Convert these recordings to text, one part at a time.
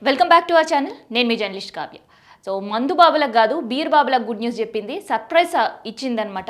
Welcome back to our channel. నేను మీ journalist Kavya. So మందు బాబులకు కాదు బీర్ బాబులకు గుడ్ న్యూస్ చెప్పింది, సర్ప్రైజ్ ఇచ్చిందనమాట.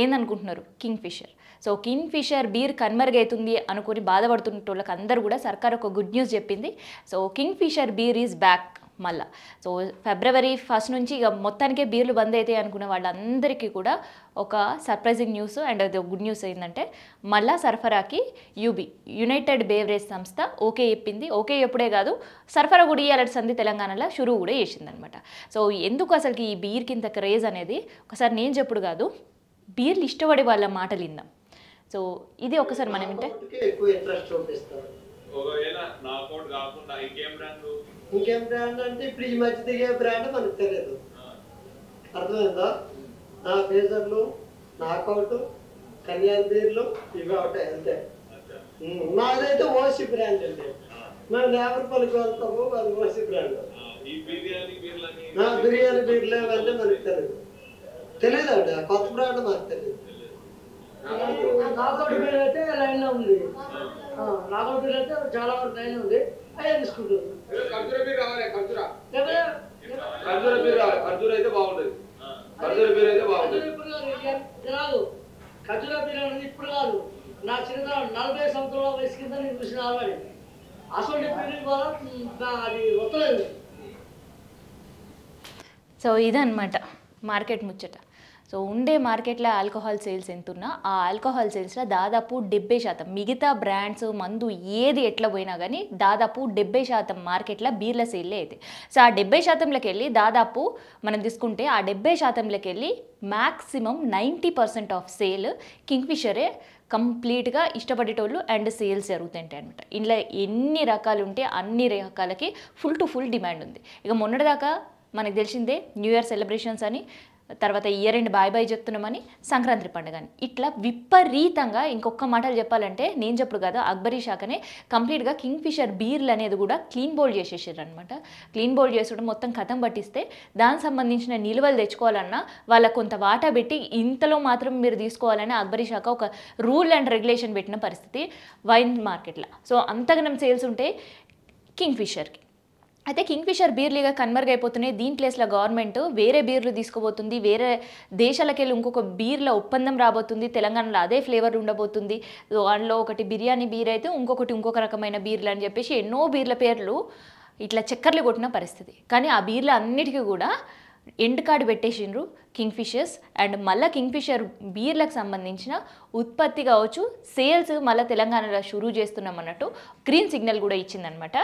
ఏందనుకుంటున్నారు? Kingfisher. So Kingfisher beer కన్మరుగైతుంది అనుకుని బాధపడుతున్న వాళ్ళకి అందరూ కూడా సర్కార్ ఒక గుడ్ న్యూస్ చెప్పింది. So Kingfisher beer is back మళ్ళా. సో ఫిబ్రవరి 1 నుంచి ఇక మొత్తానికే బీర్లు బంద్ అవుతాయి అనుకున్న వాళ్ళందరికీ కూడా ఒక సర్ప్రైజింగ్ న్యూస్ అండ్ అది గుడ్ న్యూస్ ఏంటంటే మళ్ళా సరఫరాకి యునైటెడ్ బేవరేజ్ సంస్థ ఓకే చెప్పింది. ఓకే ఎప్పుడే కాదు, సరఫరా కూడా ఇయ్యాలంటే సంధి తెలంగాణలో షురూ కూడా చేసిందనమాట. సో ఎందుకు అసలుకి ఈ బీర్కి ఇంత క్రేజ్ అనేది ఒకసారి నేను చెప్పుడు కాదు, బీర్లు ఇష్టపడే వాళ్ళ మాటలు విందాం. సో ఇది ఒకసారి మనం వింటే ఎక్కువ ఇంట్రెస్ట్ చూపిస్తారు. ఇంకేం బ్రాండ్ అంటే ఇప్పుడు ఈ మధ్య దిగే బ్రాండ్ మనకు తెలియదు. అర్థమైందా? నా ఫేజర్లు, నాకౌట్, కళ్యాణ్ బీర్లు ఇవి ఒకటే అంతే. మాదైతే ఓసి బ్రాండ్ అండి. మేము లేబర్పల్లికి వెళ్తాము, అది ఓసి బ్రాండ్. బిర్యానీ బీర్లు అంటే మనకు తెలియదు అండి. కొత్త బ్రాండ్ మనకు తెలియదు. నాకౌట్ బీర్ అయితే లైన్లో ఉంది. నాకౌట్ బీర్ అయితే చాలా వరకు లైన్ ఉంది. అదే తీసుకుంటుంది. ఖర్జూర బీర్ అయితే బాగుంటుంది. ఖర్జూర బీర్ అనేది ఇప్పుడు కాదు, నా చిన్నతనం 40 సంవత్సరాల వయసు కింద నేను చూసిన ఆల్రెడీ. అసలు బీర్ ద్వారా అది వస్తలేదు. సో ఇదన్నమాట మార్కెట్ ముచ్చట. సో ఉండే మార్కెట్లో ఆల్కహాల్ సేల్స్ ఎంతున్నా ఆ ఆల్కహాల్ సేల్స్లో దాదాపు 70%, మిగతా బ్రాండ్స్ మందు ఏది ఎట్లా పోయినా కానీ దాదాపు 70% మార్కెట్లో బీర్ల సేల్లే అయితే. సో ఆ 70%లోకి వెళ్ళి దాదాపు మనం తీసుకుంటే ఆ 70%లోకి వెళ్ళి మ్యాక్సిమం 90% ఆఫ్ సేల్ కింగ్ఫిషరే కంప్లీట్గా ఇష్టపడేటోళ్ళు అండ్ సేల్స్ జరుగుతుంటాయి అనమాట. ఇందులో ఎన్ని రకాలు ఉంటే అన్ని రకాలకి ఫుల్ టు ఫుల్ డిమాండ్ ఉంది. ఇక మొన్నటిదాకా మనకు తెలిసిందే న్యూ ఇయర్ సెలబ్రేషన్స్ అని, తర్వాత ఇయర్ ఎండ్ బాయ్ చెప్తున్నామని, సంక్రాంతి పండుగ అని, ఇట్లా విపరీతంగా ఇంకొక మాటలు చెప్పాలంటే నేను చెప్పుడు కదా అక్బరీ శాఖనే కంప్లీట్గా కింగ్ ఫిషర్ బీర్లు అనేది కూడా క్లీన్ బౌల్ చేసేసారు అనమాట. క్లీన్ బౌల్ చేసుకుంటే మొత్తం కథం పట్టిస్తే దానికి సంబంధించిన నిల్వలు తెచ్చుకోవాలన్నా వాళ్ళకు కొంత వాటా పెట్టి ఇంతలో మాత్రం మీరు తీసుకోవాలని అక్బరీ శాఖ ఒక రూల్ అండ్ రెగ్యులేషన్ పెట్టిన పరిస్థితి వైన్ మార్కెట్లో. సో అంతగనం సేల్స్ ఉంటే కింగ్ ఫిషర్కి. అయితే కింగ్ ఫిషర్ బీర్లుగా కన్మరుగైపోతున్నాయి. దీని ప్లేస్లో గవర్నమెంట్ వేరే బీర్లు తీసుకోబోతుంది. వేరే దేశాలకు వెళ్ళి ఇంకొక బీర్ల ఒప్పందం రాబోతుంది. తెలంగాణలో అదే ఫ్లేవర్ ఉండబోతుంది. అందులో ఒకటి బిర్యానీ బీర్ అయితే ఇంకొక రకమైన బీర్లు అని చెప్పేసి ఎన్నో బీర్ల పేర్లు ఇట్లా చక్కర్లు కొట్టిన పరిస్థితి. కానీ ఆ బీర్లు అన్నిటికీ కూడా ఎండ్ కార్డు పెట్టేసిండ్రు కింగ్ ఫిషర్స్. అండ్ మళ్ళీ కింగ్ ఫిషర్ బీర్లకు సంబంధించిన ఉత్పత్తి కావచ్చు, సేల్స్ మళ్ళీ తెలంగాణలో షురూ చేస్తున్నాం అన్నట్టు గ్రీన్ సిగ్నల్ కూడా ఇచ్చిందనమాట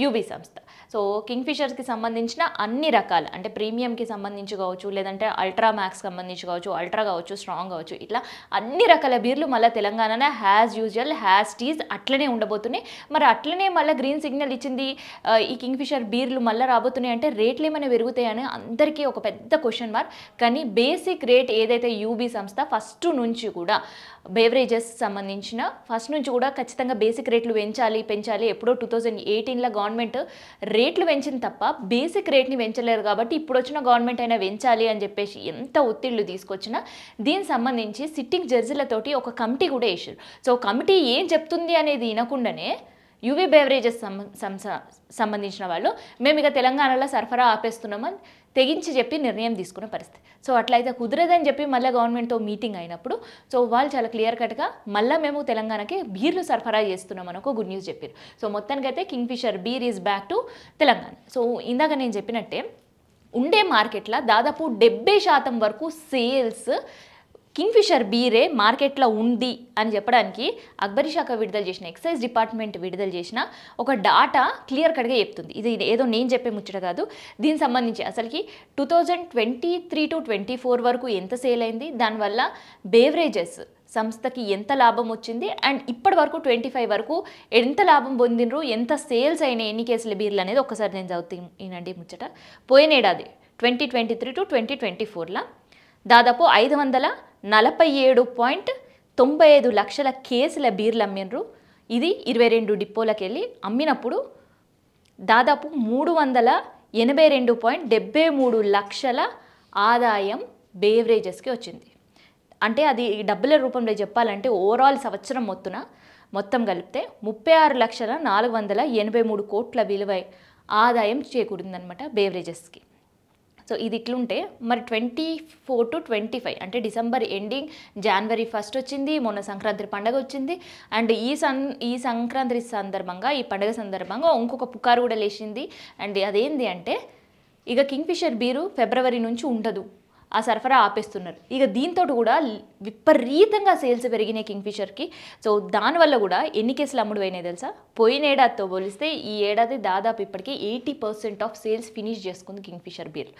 యూబీ సంస్థ. సో కింగ్ ఫిషర్స్కి సంబంధించిన అన్ని రకాల అంటే ప్రీమియంకి సంబంధించి కావచ్చు, లేదంటే అల్ట్రా మ్యాక్స్ సంబంధించి కావచ్చు, అల్ట్రా కావచ్చు, స్ట్రాంగ్ కావచ్చు, ఇట్లా అన్ని రకాల బీర్లు మళ్ళీ తెలంగాణలో హ్యాజ్ యూజువల్ హ్యాజ్ టీజ్ అట్లనే ఉండబోతున్నాయి. మరి అట్లనే మళ్ళీ గ్రీన్ సిగ్నల్ ఇచ్చింది ఈ కింగ్ ఫిషర్ బీర్లు మళ్ళీ రాబోతున్నాయి అంటే రేట్లు ఏమైనా పెరుగుతాయని అందరికీ ఒక పెద్ద క్వశ్చన్ మార్క్. కానీ బేసిక్ రేట్ ఏదైతే యూబీ సంస్థ ఫస్ట్ నుంచి కూడా బేవరేజెస్ సంబంధించిన ఫస్ట్ నుంచి కూడా ఖచ్చితంగా బేసిక్ రేట్లు పెంచాలి ఎప్పుడో 2018లో గవర్నమెంట్ రేట్లు పెంచింది తప్ప బేసిక్ రేట్ని పెంచలేరు. కాబట్టి ఇప్పుడు వచ్చిన గవర్నమెంట్ అయినా పెంచాలి అని చెప్పేసి ఎంత ఒత్తిళ్లు తీసుకొచ్చినా దీనికి సంబంధించి సిట్టింగ్ జడ్జిలతోటి ఒక కమిటీ కూడా వేసారు. సో కమిటీ ఏం చెప్తుంది అనేది వినకుండానే యూవీ బేవరేజెస్ సంబంధించిన వాళ్ళు మేము ఇక తెలంగాణలో సరఫరా ఆపేస్తున్నామని తెగించి చెప్పి నిర్ణయం తీసుకున్న పరిస్థితి. సో అట్లయితే కుదరదని చెప్పి మళ్ళీ గవర్నమెంట్తో మీటింగ్ అయినప్పుడు సో వాళ్ళు చాలా క్లియర్ కట్గా మళ్ళీ మేము తెలంగాణకి బీర్లు సరఫరా చేస్తున్నామని ఒక గుడ్ న్యూస్ చెప్పారు. సో మొత్తానికైతే Kingfisher beer is back to Telangana. So ఇందాక నేను చెప్పినట్టే ఉండే మార్కెట్లో దాదాపు 70% వరకు సేల్స్ కింగ్ ఫిషర్ బీరే మార్కెట్లో ఉంది అని చెప్పడానికి అక్బరీ శాఖ విడుదల చేసిన, ఎక్సైజ్ డిపార్ట్మెంట్ విడుదల చేసిన ఒక డాటా క్లియర్ కట్గా చెప్తుంది. ఇది ఏదో నేను చెప్పే ముచ్చట కాదు. దీనికి సంబంధించి అసలుకి 2023 to 24 వరకు ఎంత సేల్ అయింది, దానివల్ల బేవరేజెస్ సంస్థకి ఎంత లాభం వచ్చింది, అండ్ ఇప్పటి వరకు 25 వరకు ఎంత లాభం పొందినరు, ఎంత సేల్స్ అయినాయి, ఎన్ని కేసుల బీర్లు అనేది ఒక్కసారి నేను చదువుతానండి ముచ్చట. పోయిన ఏడాది 2023 to 2024లా దాదాపు 547.95 లక్షల కేసుల బీర్లు అమ్మినరు. ఇది 22 డిపోలకు వెళ్ళి అమ్మినప్పుడు దాదాపు 382.73 లక్షల ఆదాయం బేవరేజెస్కి వచ్చింది. అంటే అది డబ్బుల రూపంలో చెప్పాలంటే ఓవరాల్ సంవత్సరం మొత్తం కలిపితే 36,483 కోట్ల విలువ ఆదాయం చేకూరిందనమాట బేవరేజెస్కి. సో ఇది ఇట్లుంటే మరి 24 to 25 అంటే డిసెంబర్ ఎండింగ్, జనవరి 1 వచ్చింది, మొన్న సంక్రాంతి పండుగ వచ్చింది. అండ్ ఈ సంక్రాంతి సందర్భంగా, ఈ పండుగ సందర్భంగా ఇంకొక పుకారు కూడా లేచింది. అండ్ అదేంటి అంటే ఇక కింగ్ఫిషర్ బీరు ఫిబ్రవరి నుంచి ఉండదు, ఆ సరఫరా ఆపేస్తున్నారు. ఇక దీంతో కూడా విపరీతంగా సేల్స్ పెరిగినాయి కింగ్ఫిషర్కి. సో దానివల్ల కూడా ఎన్ని కేసులు అమ్ముడు పోయినాయి తెలుసా? పోయిన ఏడాదితో పోలిస్తే ఈ ఏడాది దాదాపు ఇప్పటికీ 80% ఆఫ్ సేల్స్ ఫినిష్ చేసుకుంది కింగ్ఫిషర్ బీర్.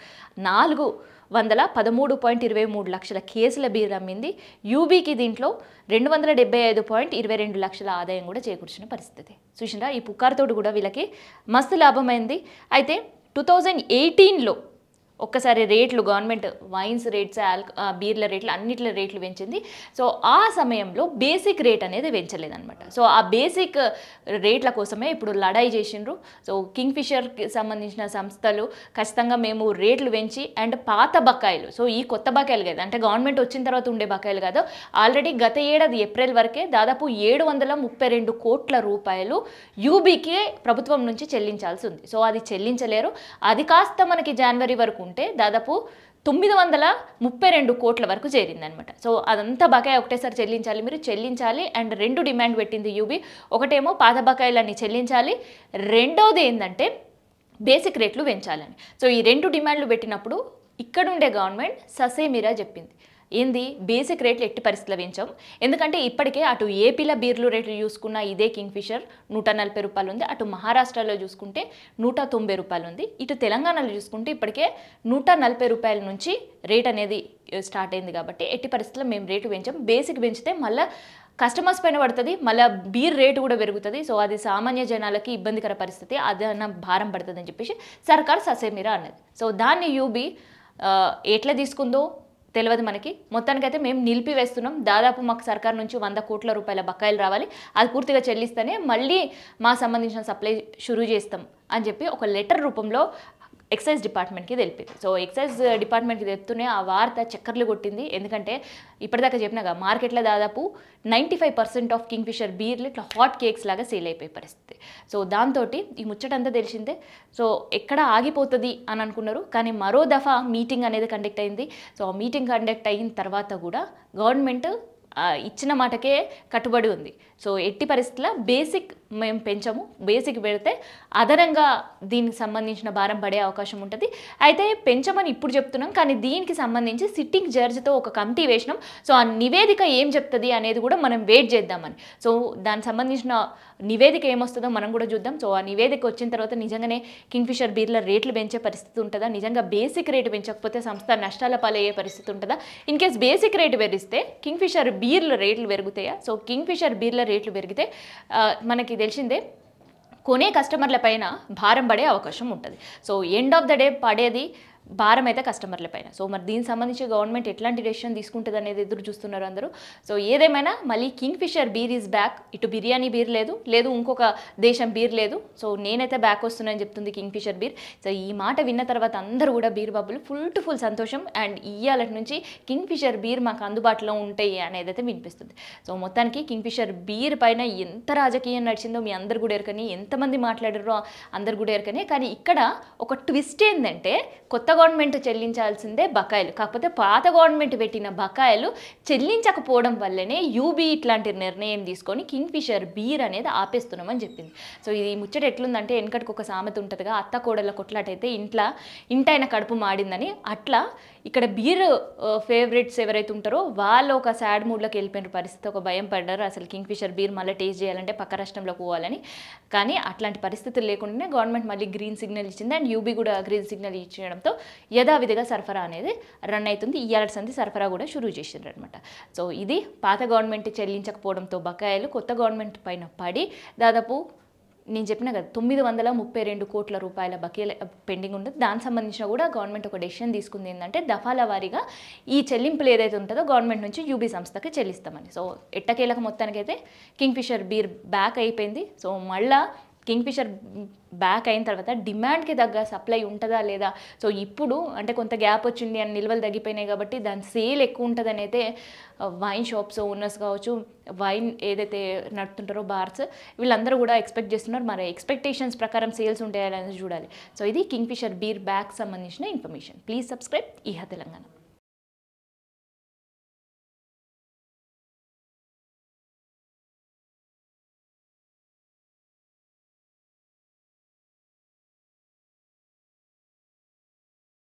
413.23 లక్షల కేసుల బీర్ అమ్మింది. యూబీకి దీంట్లో 275.22 లక్షల ఆదాయం కూడా చేకూర్చిన పరిస్థితి. చూసినా ఈ పుకారుతోటి కూడా వీళ్ళకి మస్తు లాభమైంది. అయితే 2018లో ఒక్కసారి రేట్లు గవర్నమెంట్ వైన్స్ రేట్స్, బీర్ల రేట్లు, అన్నిట్ల రేట్లు పెంచింది. సో ఆ సమయంలో బేసిక్ రేట్ అనేది పెంచలేదన్నమాట. సో ఆ బేసిక్ రేట్ల కోసమే ఇప్పుడు లడాయి చేసిండ్రు. సో కింగ్ఫిషర్కి సంబంధించిన సంస్థలు ఖచ్చితంగా మేము రేట్లు పెంచి అండ్ పాత బకాయిలు, సో ఈ కొత్త బకాయిలు కదా, అంటే గవర్నమెంట్ వచ్చిన తర్వాత ఉండే బకాయిలు కాదు, ఆల్రెడీ గత ఏడాది ఏప్రిల్ వరకే దాదాపు 732 కోట్ల రూపాయలు యూబీకి ప్రభుత్వం నుంచి చెల్లించాల్సి ఉంది. సో అది చెల్లించలేరు. అది కాస్త మనకి జనవరి వరకు ఉంటే దాదాపు 932 కోట్ల వరకు చేరిందనమాట. సో అదంతా బకాయి ఒకటేసారి మీరు చెల్లించాలి. అండ్ 2 డిమాండ్ పెట్టింది యూబీ. ఒకటేమో పాత బకాయిలన్నీ చెల్లించాలి, రెండోది ఏంటంటే బేసిక్ రేట్లు పెంచాలని. సో ఈ 2 డిమాండ్లు పెట్టినప్పుడు ఇక్కడుండే గవర్నమెంట్ ససేమిరా చెప్పింది, ఏంది బేసిక్ రేట్లు ఎట్టి పరిస్థితుల్లో పెంచాం. ఎందుకంటే ఇప్పటికే అటు ఏపీలో బీర్లు రేట్లు చూసుకున్న ఇదే కింగ్ఫిషర్ 140 రూపాయలు ఉంది, అటు మహారాష్ట్రలో చూసుకుంటే 190 రూపాయలు ఉంది, ఇటు తెలంగాణలో చూసుకుంటే ఇప్పటికే 140 రూపాయల నుంచి రేట్ అనేది స్టార్ట్ అయింది. కాబట్టి ఎట్టి పరిస్థితుల్లో మేము రేటు పెంచాం. బేసిక్ పెంచితే మళ్ళీ కస్టమర్స్ పైన పడుతుంది, మళ్ళీ బీర్ రేటు కూడా పెరుగుతుంది. సో అది సామాన్య జనాలకి ఇబ్బందికర పరిస్థితి, అదన భారం పడుతుంది అని చెప్పేసి సర్కార్ ససేమిరా అన్నది. సో దాన్ని యూబీ ఎట్లా తీసుకుందో తెలియదు మనకి. మొత్తానికైతే మేము నిలిపివేస్తున్నాం, దాదాపు మాకు సర్కార్ నుంచి 100 కోట్ల రూపాయల బకాయిలు రావాలి, అది పూర్తిగా చెల్లిస్తేనే మళ్ళీ మా సంబంధించిన సప్లై షురూ చేస్తాం అని చెప్పి ఒక లెటర్ రూపంలో ఎక్సైజ్ డిపార్ట్మెంట్కి తెలిపింది. సో ఎక్సైజ్ డిపార్ట్మెంట్కి చెప్తూనే ఆ వార్త చక్కర్లు కొట్టింది. ఎందుకంటే ఇప్పటిదాకా చెప్పినాగా మార్కెట్లో దాదాపు 95% ఆఫ్ కింగ్ఫిషర్ బీర్లు ఇట్లా హాట్ కేక్స్ లాగా సేల్ అయిపోయే పరిస్థితి. సో దాంతో ఈ ముచ్చటంతా తెలిసిందే. సో ఎక్కడ ఆగిపోతుంది అని అనుకున్నారు, కానీ మరో దఫా మీటింగ్ అనేది కండక్ట్ అయింది. సో ఆ మీటింగ్ కండక్ట్ అయిన తర్వాత కూడా గవర్నమెంట్ ఇచ్చిన మాటకే కట్టుబడి ఉంది. సో ఎట్టి పరిస్థితుల్లో బేసిక్ మేము పెంచము, బేసిక్ పెడితే అదనంగా దీనికి సంబంధించిన భారం పడే అవకాశం ఉంటుంది. అయితే పెంచమని ఇప్పుడు చెప్తున్నాం, కానీ దీనికి సంబంధించి సిట్టింగ్ జడ్జితో ఒక కమిటీ వేసినాం. సో ఆ నివేదిక ఏం చెప్తుంది అనేది కూడా మనం వెయిట్ చేద్దామని. సో దానికి సంబంధించిన నివేదిక ఏమొస్తుందో మనం కూడా చూద్దాం. సో ఆ నివేదిక వచ్చిన తర్వాత నిజంగానే కింగ్ఫిషర్ బీర్ల రేట్లు పెంచే పరిస్థితి ఉంటుందా, నిజంగా బేసిక్ రేటు పెంచకపోతే సంస్థ నష్టాల పాలయ్యే పరిస్థితి ఉంటుందా, ఇన్ కేస్ బేసిక్ రేటు పెరిగితే కింగ్ఫిషర్ బీర్ల రేట్లు పెరుగుతాయా? సో కింగ్ఫిషర్ బీర్ల రేట్లు పెరిగితే మనకి తెలిసిందే కొనే కస్టమర్ల పైన భారం పడే అవకాశం ఉంటుంది. So end of the day పడేది భారం అయితే కస్టమర్ల పైన. సో మరి దీనికి సంబంధించి గవర్నమెంట్ ఎట్లాంటి డెసిషన్ తీసుకుంటుంది అనేది ఎదురు చూస్తున్నారు అందరూ. సో ఏదేమైనా మళ్ళీ కింగ్ఫిషర్ బీర్ ఈజ్ బ్యాక్. ఇటు బిర్యానీ బీర్ లేదు ఇంకొక దేశం బీర్ లేదు. సో నేనైతే బ్యాక్ వస్తున్నానని చెప్తుంది కింగ్ఫిషర్ బీర్. సో ఈ మాట విన్న తర్వాత అందరూ కూడా బీర్ బాబులు ఫుల్ టు ఫుల్ సంతోషం. అండ్ ఇయ్యాలటి నుంచి కింగ్ఫిషర్ బీర్ మాకు అందుబాటులో ఉంటాయి అనేది అయితే వినిపిస్తుంది. సో మొత్తానికి కింగ్ఫిషర్ బీర్ పైన ఎంత రాజకీయం నడిచిందో మీ అందరు కూడా ఎరకని, ఎంతమంది మాట్లాడారో అందరు కూడా ఎరకని. కానీ ఇక్కడ ఒక ట్విస్ట్ ఏంటంటే కొత్త గవర్నమెంట్ చెల్లించాల్సిందే బకాయిలు, కాకపోతే పాత గవర్నమెంట్ పెట్టిన బకాయిలు చెల్లించకపోవడం వల్లనే యూబీ ఇట్లాంటి నిర్ణయం తీసుకొని కింగ్ఫిషర్ బీర్ అనేది ఆపేస్తున్నామని చెప్పింది. సో ఇది ముచ్చట ఎట్లుందంటే వెనకటికి ఒక సామెత ఉంటుందిగా, అత్త కోడల కొట్లాటైతే ఇంటైన కడుపు మాడిందని. అట్లా ఇక్కడ బీర్ ఫేవరెట్స్ ఎవరైతే ఉంటారో వాళ్ళు ఒక సాడ్ మూడ్లోకి వెళ్ళిపోయిన పరిస్థితి, ఒక భయం పడ్డారు అసలు కింగ్ఫిషర్ బీర్ మళ్ళీ టేస్ట్ చేయాలంటే పక్క రాష్ట్రంలోకి పోవాలని. కానీ అట్లాంటి పరిస్థితులు లేకుండానే గవర్నమెంట్ మళ్ళీ గ్రీన్ సిగ్నల్ ఇచ్చింది. అండ్ యూబీ కూడా గ్రీన్ సిగ్నల్ ఇచ్చడంతో యథావిధిగా సరఫరా అనేది రన్ అవుతుంది. ఇయ్యాల సంది సరఫరా కూడా షురూ చేసిండ్రు అనమాట. సో ఇది పాత గవర్నమెంట్ చెల్లించకపోవడంతో బకాయిలు కొత్త గవర్నమెంట్ పైన పడి దాదాపు నేను చెప్పిన కదా 932 కోట్ల రూపాయల బకాయిల పెండింగ్ ఉంటుంది. దానికి సంబంధించిన కూడా గవర్నమెంట్ ఒక డెసిషన్ తీసుకుంది ఏంటంటే దఫాల వారీగా ఈ చెల్లింపులు ఏదైతే ఉంటుందో గవర్నమెంట్ నుంచి యూబీ సంస్థకి చెల్లిస్తామని. సో ఎట్టకేలకు మొత్తానికైతే కింగ్ఫిషర్ బీర్ బ్యాక్ అయిపోయింది. సో మళ్ళీ కింగ్ఫిషర్ బ్యాక్ అయిన తర్వాత డిమాండ్కి తగ్గ సప్లై ఉంటుందా లేదా. సో ఇప్పుడు అంటే కొంత గ్యాప్ వచ్చింది అని నిల్వలు తగ్గిపోయినాయి కాబట్టి దాని సేల్ ఎక్కువ ఉంటుందని అయితే వైన్ షాప్స్ ఓనర్స్ కావచ్చు, వైన్ ఏదైతే నడుపుతుంటారో బార్స్, వీళ్ళందరూ కూడా ఎక్స్పెక్ట్ చేస్తున్నారు. మరి ఎక్స్పెక్టేషన్స్ ప్రకారం సేల్స్ ఉంటాయని చూడాలి. సో ఇది కింగ్ఫిషర్ బీర్ బ్యాక్ సంబంధించిన ఇన్ఫర్మేషన్. ప్లీజ్ సబ్స్క్రైబ్ ఇహ తెలంగాణ.